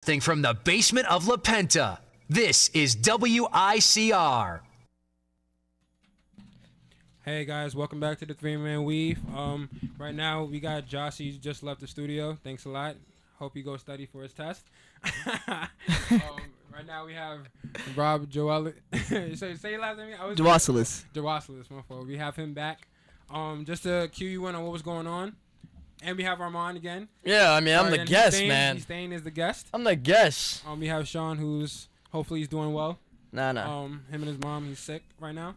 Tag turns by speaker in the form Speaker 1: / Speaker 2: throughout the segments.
Speaker 1: Thing from the basement of La Penta. This is WICR.
Speaker 2: Hey guys, welcome back to the Three-Man Weave. Right now we got Josh. He just left the studio. Thanks a lot. Hope you go study for his test. Right now we have Rob Joel. Say your last name. Jawasilis, my fault. We have him back. Just to cue you in on what was going on. And we have Armand again.
Speaker 3: Yeah, I mean, I'm the guest, man.
Speaker 2: He's staying as the guest.
Speaker 3: I'm the guest.
Speaker 2: We have Sean, who's hopefully he's doing well.
Speaker 3: Nah.
Speaker 2: Him and his mom, he's sick right now.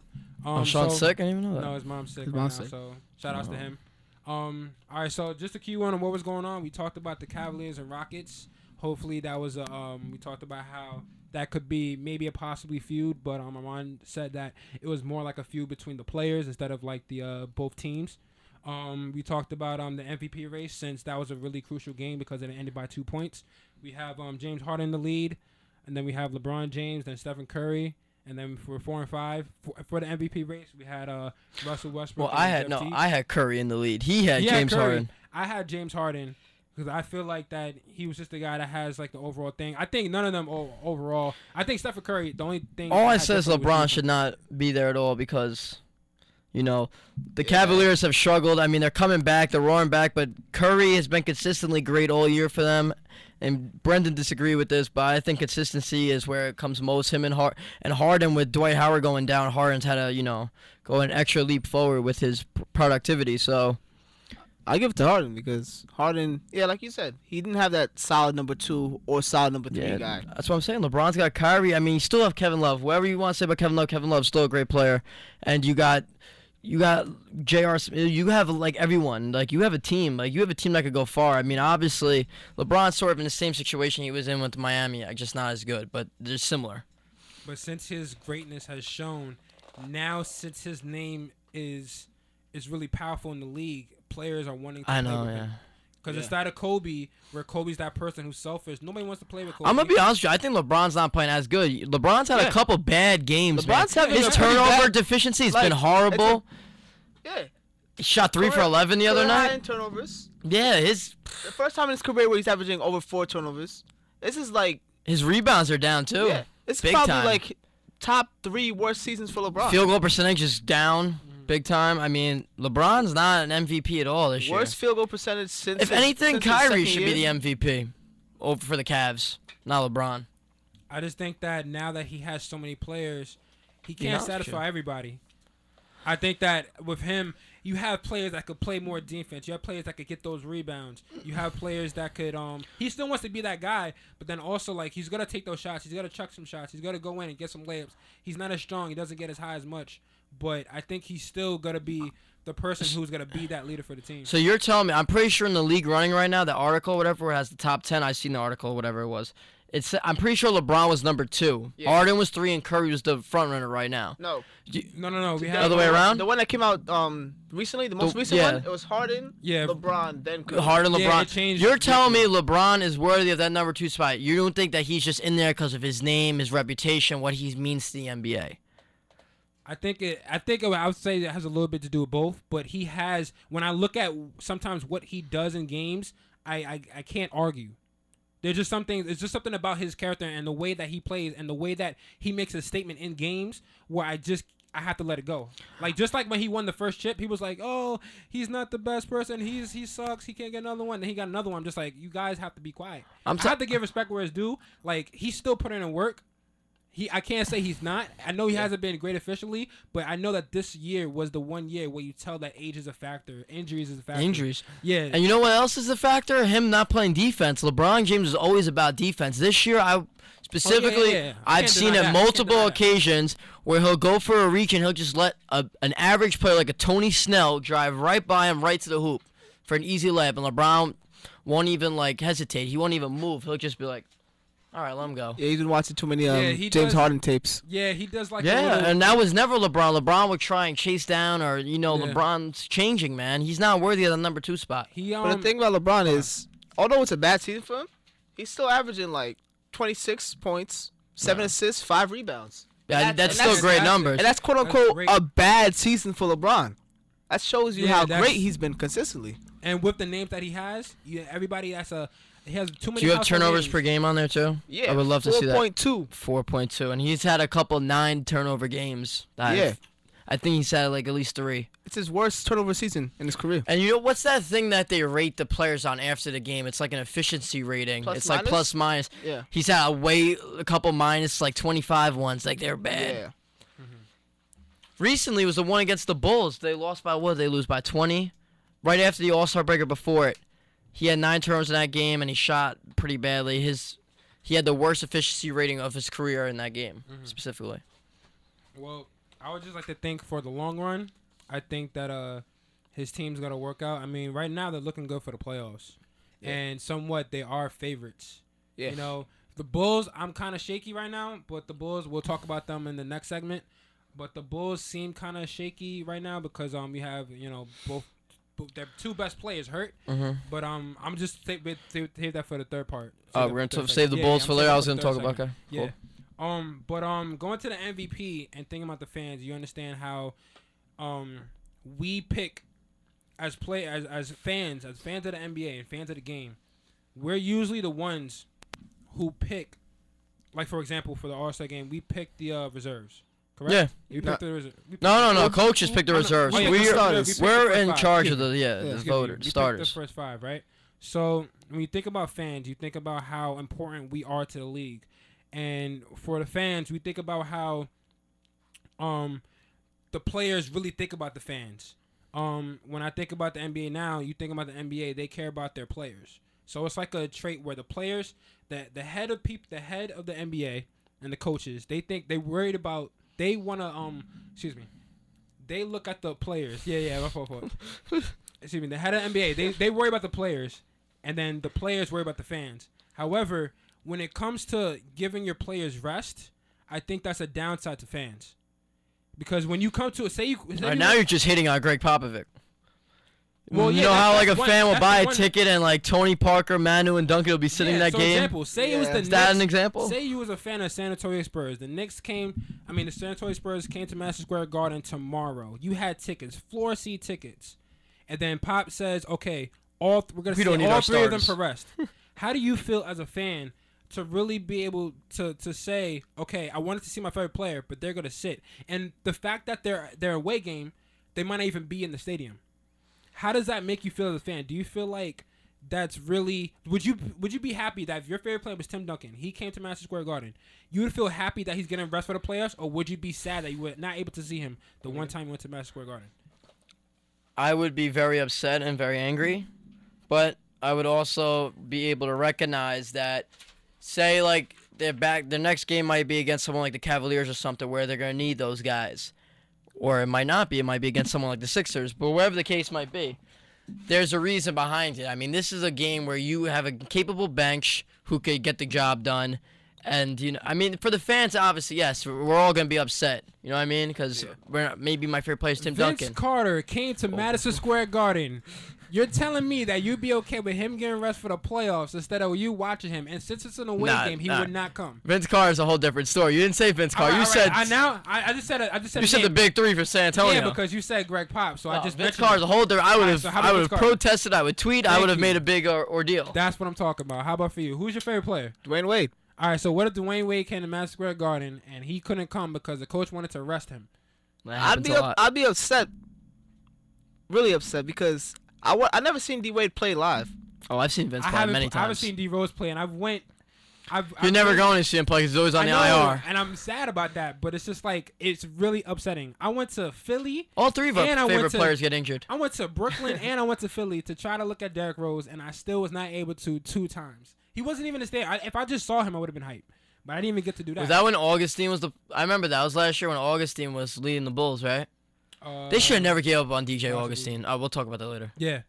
Speaker 3: Sean's sick? I didn't even know that.
Speaker 2: No, his mom's sick right now, so shout outs to him. All right, so just to cue on what was going on, we talked about the Cavaliers and Rockets. Hopefully that was we talked about how that could be maybe a possibly feud, but Armand said that it was more like a feud between the players instead of like the both teams. We talked about the MVP race, since that was a really crucial game because it ended by 2 points. We have James Harden in the lead, and then we have LeBron James, then Stephen Curry, and then for 4 and 5 for the MVP race, we had Russell Westbrook.
Speaker 3: Well, I had Curry in the lead. He had James Harden.
Speaker 2: I had James Harden because I feel like that he was just the guy that has like the overall thing. I think none of them overall. I think Stephen Curry. The only thing.
Speaker 3: All I said is LeBron should not be there at all because. You know, the Cavaliers have struggled. I mean, they're coming back. They're roaring back. But Curry has been consistently great all year for them. And Brendan disagreed with this, but I think consistency is where it comes most. Him and Harden, with Dwight Howard going down, Harden's had to, go an extra leap forward with his productivity. So
Speaker 4: I give it to Harden because Harden, like you said, he didn't have that solid number 2 or solid number 3 guy.
Speaker 3: That's what I'm saying. LeBron's got Kyrie. I mean, you still have Kevin Love. Whatever you want to say about Kevin Love's still a great player. And you got J.R. Smith. You have like everyone. Like you have a team. Like you have a team that could go far. I mean, obviously, LeBron's sort of in the same situation he was in with Miami. Just not as good, but they're similar.
Speaker 2: But since his greatness has shown, now since his name is really powerful in the league, players are wanting to play with him. Because instead of Kobe, where Kobe's that person who's selfish, nobody wants to play with Kobe.
Speaker 3: I'm going to be honest with you. I think LeBron's not playing as good. LeBron's had a couple bad games,
Speaker 4: LeBron's
Speaker 3: man. His turnover deficiency has been horrible. He shot 3 for 11 the other night.
Speaker 4: 9 turnovers.
Speaker 3: Yeah,
Speaker 4: the first time in his career where he's averaging over 4 turnovers. This is like...
Speaker 3: His rebounds are down, too.
Speaker 4: Yeah, it's
Speaker 3: big
Speaker 4: probably
Speaker 3: time.
Speaker 4: like top 3 worst seasons for LeBron.
Speaker 3: Field goal percentage is down. Big time. I mean, LeBron's not an MVP at all this year.
Speaker 4: Worst field goal percentage since.
Speaker 3: If anything, Kyrie should be the
Speaker 4: MVP.
Speaker 3: MVP for the Cavs, not LeBron.
Speaker 2: I just think that now that he has so many players, he can't satisfy everybody. I think that with him, you have players that could play more defense. You have players that could get those rebounds. You have players that could. He still wants to be that guy, but then also like he's gonna take those shots. He's gonna chuck some shots. He's gonna go in and get some layups. He's not as strong. He doesn't get as high as much. But I think he's still going to be the person who's going to be that leader for the team.
Speaker 3: So you're telling me, I'm pretty sure in the league running right now, the article, whatever, has the top 10. I've seen the article, whatever it was. I'm pretty sure LeBron was number 2. Yeah. Harden was 3, and Curry was the front runner right now.
Speaker 4: No.
Speaker 2: No. We
Speaker 3: have the other way around?
Speaker 4: The one that came out recently, the most recent one, it was Harden, LeBron, then Curry.
Speaker 3: Harden, LeBron.
Speaker 2: Yeah, it changed.
Speaker 3: You're telling me LeBron is worthy of that number 2 spot. You don't think that he's just in there because of his name, his reputation, what he means to the NBA?
Speaker 2: I think I would say it has a little bit to do with both, but he has. When I look at sometimes what he does in games, I can't argue. There's just something. It's just something about his character and the way that he plays and the way that he makes a statement in games where I have to let it go. Like just like when he won the first chip, he was like, "Oh, he's not the best person. He sucks. He can't get another one." Then he got another one. I'm just like, you guys have to be quiet. I have to give respect where it's due. Like he's still putting in work. I can't say he's not. I know he hasn't been great officially, but I know that this year was the one year where you tell that age is a factor. Injuries is a factor.
Speaker 3: Injuries.
Speaker 2: Yeah.
Speaker 3: And you know what else is a factor? Him not playing defense. LeBron James is always about defense. This year, I've seen at multiple occasions where he'll go for a reach and he'll just let an average player like a Tony Snell drive right by him right to the hoop for an easy layup. And LeBron won't even hesitate. He won't even move. He'll just be like, all right, let him go.
Speaker 4: Yeah, he's been watching too many James Harden tapes.
Speaker 2: Yeah, he does
Speaker 3: and that was never LeBron. LeBron would try and chase down or, LeBron's changing, man. He's not worthy of the number 2 spot.
Speaker 4: But the thing about LeBron is, although it's a bad season for him, he's still averaging 26 points, 7 assists, 5 rebounds.
Speaker 3: Yeah, that's still great numbers.
Speaker 4: And that's quote-unquote a bad season for LeBron. That shows you how great he's been consistently.
Speaker 2: And with the names that he has, everybody that's He has too many.
Speaker 3: Do you have
Speaker 2: household
Speaker 3: turnovers
Speaker 2: names.
Speaker 3: per game on there too?
Speaker 4: Yeah,
Speaker 3: I would love to see that.
Speaker 4: 4.2.
Speaker 3: 4.2, and he's had a couple 9 turnover games.
Speaker 4: Yeah.
Speaker 3: I think he's had like at least 3.
Speaker 4: It's his worst turnover season in his career.
Speaker 3: And you know what's that thing that they rate the players on after the game? It's like an efficiency rating.
Speaker 4: Plus
Speaker 3: it's like
Speaker 4: minus?
Speaker 3: plus minus.
Speaker 4: Yeah.
Speaker 3: He's had a couple minus like 25 ones. Like they're bad.
Speaker 4: Yeah.
Speaker 3: Recently was the one against the Bulls. They lost by what? They lose by 20. Right after the All-Star breaker before it, he had 9 turnovers in that game and he shot pretty badly. He had the worst efficiency rating of his career in that game specifically.
Speaker 2: Well, I would just like to think for the long run, I think that his team's gonna work out. I mean, right now they're looking good for the playoffs, and somewhat they are favorites.
Speaker 4: Yeah.
Speaker 2: You know, the Bulls, I'm kind of shaky right now, but the Bulls, we'll talk about them in the next segment. But the Bulls seem kind of shaky right now because we have both their 2 best players hurt. But I'm just save that for the third part.
Speaker 3: Oh, we're gonna save the Bulls for later. I was gonna talk about that.
Speaker 2: Yeah. But going to the MVP and thinking about the fans, you understand how we pick as fans of the NBA and fans of the game. We're usually the ones who pick, like for example, for the All-Star game, we pick the reserves. Correct?
Speaker 3: Yeah.
Speaker 2: We pick the reserves.
Speaker 3: No. Coaches pick the reserves.
Speaker 2: Oh, yeah,
Speaker 3: We're in charge of the
Speaker 2: Excuse me,
Speaker 3: voters,
Speaker 2: we pick
Speaker 3: starters.
Speaker 2: the first 5, right? So when you think about fans, you think about how important we are to the league. And for the fans, we think about how the players really think about the fans. When I think about the NBA now, you think about the NBA, they care about their players. So it's like a trait where the players, the head of the NBA and the coaches, they think they worried about, they want to they look at the players. My fault. Excuse me, the head of the NBA, they worry about the players, and then the players worry about the fans. However, when it comes to giving your players rest, I think that's a downside to fans. Because when you come to
Speaker 3: Now you're just hitting on Greg Popovich.
Speaker 2: Well,
Speaker 3: you
Speaker 2: yeah,
Speaker 3: know how
Speaker 2: that's
Speaker 3: like a
Speaker 2: one-
Speaker 3: fan will
Speaker 2: that's
Speaker 3: buy
Speaker 2: the
Speaker 3: a
Speaker 2: one-
Speaker 3: ticket and like Tony Parker, Manu, and Duncan will be sitting in that game.
Speaker 2: Example, say it was the
Speaker 3: Is that
Speaker 2: Knicks.
Speaker 3: an example?
Speaker 2: Say you was a fan of San Antonio Spurs. The San Antonio Spurs came to Madison Square Garden tomorrow. You had tickets, floor seat tickets, and then Pop says, "Okay, we're gonna
Speaker 3: We don't
Speaker 2: see
Speaker 3: need
Speaker 2: all
Speaker 3: our
Speaker 2: 3 of them
Speaker 3: starters."
Speaker 2: for rest." How do you feel as a fan to really be able to say, "Okay, I wanted to see my favorite player, but they're gonna sit," and the fact that their away game, they might not even be in the stadium. How does that make you feel as a fan? Do you feel like that's really would you be happy that if your favorite player was Tim Duncan, he came to Madison Square Garden, you would feel happy that he's getting rest for the playoffs, or would you be sad that you were not able to see him the one time you went to Madison Square Garden?
Speaker 3: I would be very upset and very angry, but I would also be able to recognize that, say like their next game might be against someone like the Cavaliers or something where they're gonna need those guys. Or it might not be. It might be against someone like the Sixers. But whatever the case might be, there's a reason behind it. I mean, this is a game where you have a capable bench who could get the job done. And, I mean, for the fans, obviously, yes, we're all going to be upset. You know what I mean? Because maybe my favorite player is Tim
Speaker 2: Vince
Speaker 3: Duncan.
Speaker 2: Carter came to Madison Square Garden. You're telling me that you'd be okay with him getting rest for the playoffs instead of you watching him, and since it's an away game, he would not come.
Speaker 3: Vince Carter is a whole different story. You didn't say Vince Carter. You said
Speaker 2: I just said
Speaker 3: you said the big 3 for San Antonio.
Speaker 2: Yeah, because you said Greg Pop, so I just
Speaker 3: Vince
Speaker 2: mentioned
Speaker 3: Carter's a whole different. I would
Speaker 2: so
Speaker 3: have
Speaker 2: how about Vince Carter?
Speaker 3: protested. I would tweet. I
Speaker 2: Thank
Speaker 3: would have
Speaker 2: you.
Speaker 3: made a big ordeal.
Speaker 2: That's what I'm talking about. How about for you? Who's your favorite player?
Speaker 4: Dwayne Wade.
Speaker 2: All right, so what if Dwayne Wade came to Madison Square Garden and he couldn't come because the coach wanted to rest him?
Speaker 3: That happens a lot.
Speaker 4: I'd be upset. Really upset because I never seen D Wade play live.
Speaker 3: Oh, I've seen Vince play many times.
Speaker 2: I haven't seen D Rose play, and
Speaker 3: You're never going to see him play because he's always on the IR.
Speaker 2: And I'm sad about that, but it's just like it's really upsetting. I went to Philly.
Speaker 3: All 3 of our
Speaker 2: and I went
Speaker 3: favorite
Speaker 2: to-
Speaker 3: players get injured.
Speaker 2: I went to Brooklyn and I went to Philly to try to look at Derrick Rose, and I still was not able to 2 times. He wasn't even a stay. If I just saw him, I would have been hyped. But I didn't even get to do that.
Speaker 3: Was that when Augustine was I remember that was last year when Augustine was leading the Bulls, right? They should have never gave up on DJ Augustine. We'll talk about that later.
Speaker 2: Yeah.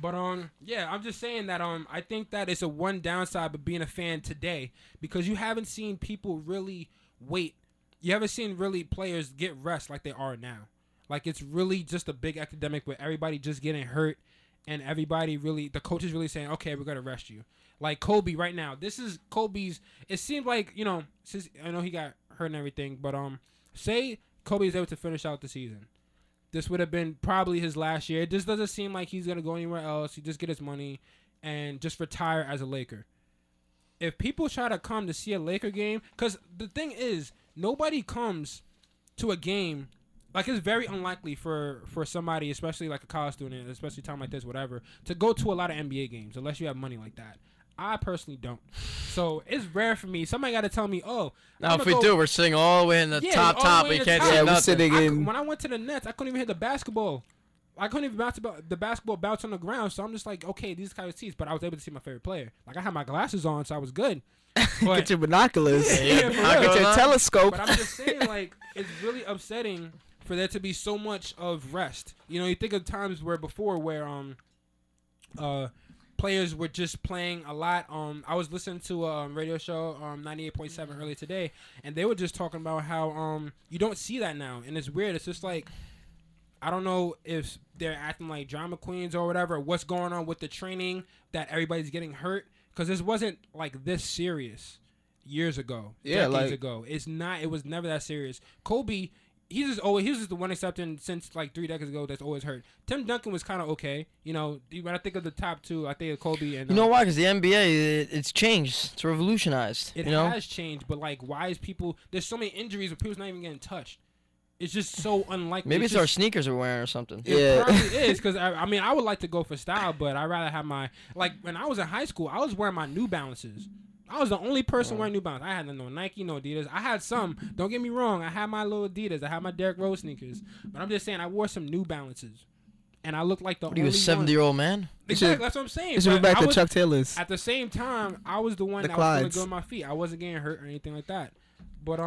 Speaker 2: But yeah, I'm just saying that I think that it's a one downside of being a fan today because you haven't seen people really wait. You haven't seen really players get rest like they are now. Like it's really just a big academic with everybody just getting hurt and everybody really the coach is really saying, "Okay, we're going to rest you." Like Kobe right now. This is Kobe's it seemed like, since I know he got hurt and everything, but say Kobe is able to finish out the season. This would have been probably his last year. It just doesn't seem like he's going to go anywhere else. He just get his money. and just retire as a Laker. If people try to come to see a Laker game, because the thing is, nobody comes to a game. Like, it's very unlikely for somebody, especially like a college student, especially time like this, whatever, to go to a lot of NBA games unless you have money like that. I personally don't. So it's rare for me. Somebody got to tell me, oh.
Speaker 3: Now, if we do, we're sitting all the way in the top. We can't see nothing.
Speaker 2: When I went to the Nets, I couldn't even hit the basketball. I couldn't even bounce the basketball bounce on the ground. So I'm just like, okay, these kind of seats. But I was able to see my favorite player. Like, I had my glasses on, so I was good. But,
Speaker 4: get your binoculars.
Speaker 2: Yeah,
Speaker 4: get your telescope.
Speaker 2: But I'm just saying, like, it's really upsetting for there to be so much of rest. You know, you think of times where players were just playing a lot. I was listening to a radio show, 98.7 earlier today, and they were just talking about how you don't see that now, and it's weird. It's just like, I don't know if they're acting like drama queens or whatever. What's going on with the training that everybody's getting hurt? Because this wasn't like this serious years ago, decades ago. It's not. It was never that serious. Kobe. He's just the one exception since like 3 decades ago that's always hurt. Tim Duncan was kind of okay. You know, when I think of the top two, I think of Kobe and.
Speaker 3: You know why? Because the NBA, it's changed. It's revolutionized.
Speaker 2: It has changed, but like, why is people? There's so many injuries where people's not even getting touched. It's just so unlikely.
Speaker 3: Maybe it's our sneakers we're wearing or something.
Speaker 2: It probably is, because I mean, I would like to go for style, but I'd rather have my, like, when I was in high school, I was wearing my New Balances. I was the only person wearing New Balance. I had no Nike, no Adidas. I had some. Don't get me wrong. I had my little Adidas. I had my Derrick Rose sneakers. But I'm just saying, I wore some New Balances, and I looked like the only one.
Speaker 3: What are you, a 70-year-old man?
Speaker 2: Exactly. That's what I'm saying.
Speaker 4: You should back to Chuck Taylors.
Speaker 2: At the same time, I was the one that was feeling good on my feet. I wasn't getting hurt or anything like that. But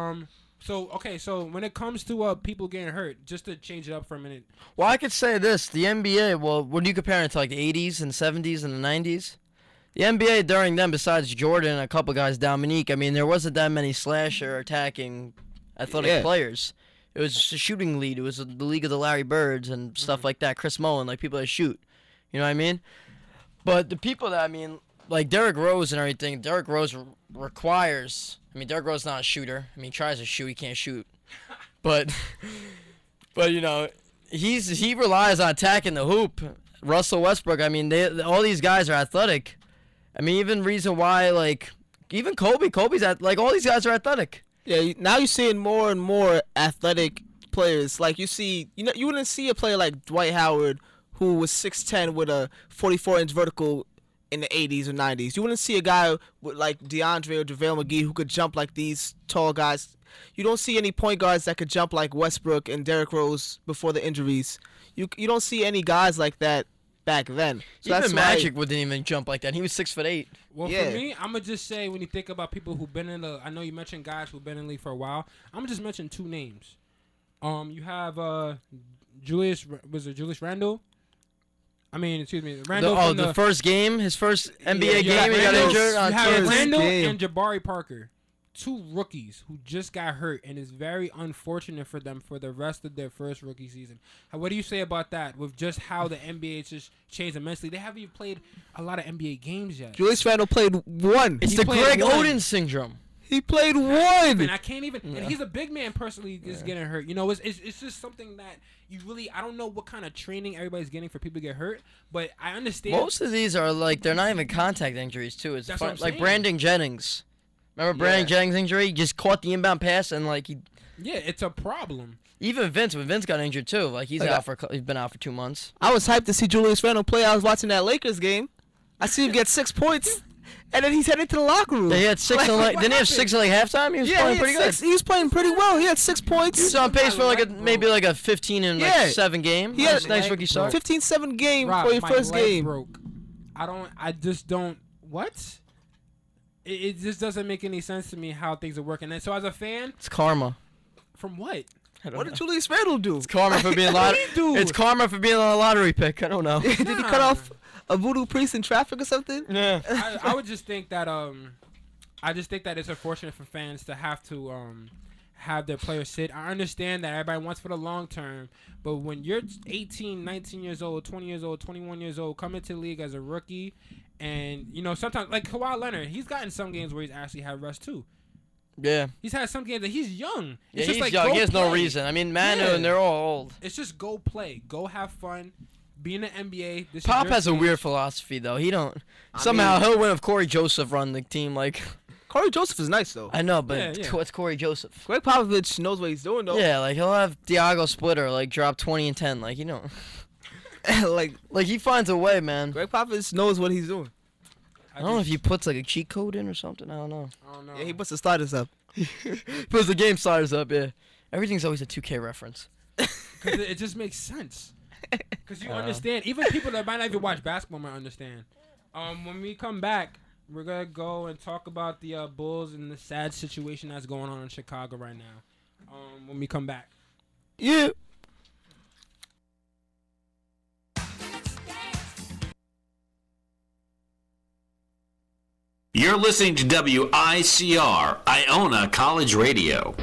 Speaker 2: so when it comes to people getting hurt, just to change it up for a minute.
Speaker 3: Well, I could say this: the NBA. Well, when you compare it to like the 80s and 70s and the 90s. The NBA during them, besides Jordan and a couple guys, Dominique, I mean, there wasn't that many slasher attacking athletic players. It was just a shooting league. It was the league of the Larry Birds and stuff like that. Chris Mullin, like people that shoot. You know what I mean? But the people that, I mean, like Derrick Rose and everything, Derrick Rose requires, I mean, Derrick Rose is not a shooter. I mean, he tries to shoot, he can't shoot. But you know, he relies on attacking the hoop. Russell Westbrook, I mean, all these guys are athletic. I mean, even reason why, like, even Kobe's like, all these guys are athletic.
Speaker 4: Yeah, now you're seeing more and more athletic players. Like, you wouldn't see a player like Dwight Howard, who was 6'10" with a 44-inch vertical in the 80s or 90s. You wouldn't see a guy with, like, DeAndre or JaVale McGee who could jump like these tall guys. You don't see any point guards that could jump like Westbrook and Derrick Rose before the injuries. You don't see any guys like that back then. So
Speaker 3: even Magic wouldn't even jump like that. He was 6'8".
Speaker 2: Well, for me, I'm going to just say, when you think about people who've been in the, I know you mentioned guys who've been in the league for a while. I'm going to just mention 2 names. You have Julius Randle? I mean, excuse me, Randle.
Speaker 3: The first game, his first NBA game, he got injured.
Speaker 2: You have Randle and Jabari Parker. 2 rookies who just got hurt, and it's very unfortunate for them for the rest of their first rookie season. What do you say about that, with just how the NBA has just changed immensely? They haven't even played a lot of NBA games yet.
Speaker 4: Julius Randle played 1.
Speaker 3: It's the Greg Oden syndrome.
Speaker 4: He played 1.
Speaker 2: And I can't even. Yeah. And he's a big man. Personally, is getting hurt. You know, it's just something that you really. I don't know what kind of training everybody's getting for people to get hurt, but I understand.
Speaker 3: Most of these are like, they're not even contact injuries too. It's fun, like Brandon Jennings. Remember Brandon Jennings' injury? He just caught the inbound pass and like he.
Speaker 2: Yeah, it's a problem.
Speaker 3: Even Vince got injured too. Like he's been out for 2 months.
Speaker 4: I was hyped to see Julius Randle play. I was watching that Lakers game. I see him get 6 points, and then he's headed to the locker room.
Speaker 3: They had 6. Didn't he have 6 at like halftime? He was playing pretty good.
Speaker 4: He was playing pretty well. He had 6 points.
Speaker 3: He was on pace for maybe a 15 and 7 game.
Speaker 4: He had
Speaker 3: nice rookie start.
Speaker 4: 15-7 game for your first game.
Speaker 2: Broke. I just don't. What? It just doesn't make any sense to me how things are working. And so as a fan,
Speaker 3: it's karma.
Speaker 2: From what?
Speaker 4: What did Julius Randle do?
Speaker 3: It's karma for being It's karma for being on a lottery pick. I don't know.
Speaker 4: Did he cut off a voodoo priest in traffic or something?
Speaker 2: Yeah. I would just think that it's unfortunate for fans to have to have their players sit. I understand that everybody wants for the long term, but when you're 18, 19 years old, 20 years old, 21 years old, coming to the league as a rookie, and you know, sometimes like Kawhi Leonard, he's gotten some games where he's actually had rest too.
Speaker 3: Yeah.
Speaker 2: He's had some games that he's young.
Speaker 3: It's just he's young. He has no reason. I mean, Manu and they're all old.
Speaker 2: It's just go play. Go have fun. being an NBA. This
Speaker 3: Pop
Speaker 2: is your
Speaker 3: has a
Speaker 2: team.
Speaker 3: weird philosophy though. He don't somehow he'll win if Corey Joseph run the team. Like
Speaker 4: Corey Joseph is nice though.
Speaker 3: I know, but
Speaker 2: Yeah.
Speaker 3: what's Corey Joseph?
Speaker 4: Greg Popovich knows what he's doing though.
Speaker 3: Yeah, like he'll have Diago Splitter like drop 20 and 10. Like
Speaker 4: like
Speaker 3: he finds a way, man.
Speaker 4: Greg Popovich knows what he's doing.
Speaker 3: I don't know if he puts like a cheat code in or something. I don't know.
Speaker 2: I don't know.
Speaker 4: Yeah, he puts the starters up.
Speaker 3: Puts the game starters up. Yeah, everything's always a 2K reference.
Speaker 2: Because it just makes sense. Because you understand. Even people that might not even watch basketball might understand. When we come back, we're going to go and talk about the Bulls and the sad situation that's going on in Chicago right now. When we come back.
Speaker 3: Yeah.
Speaker 5: You're listening to WICR, Iona College Radio.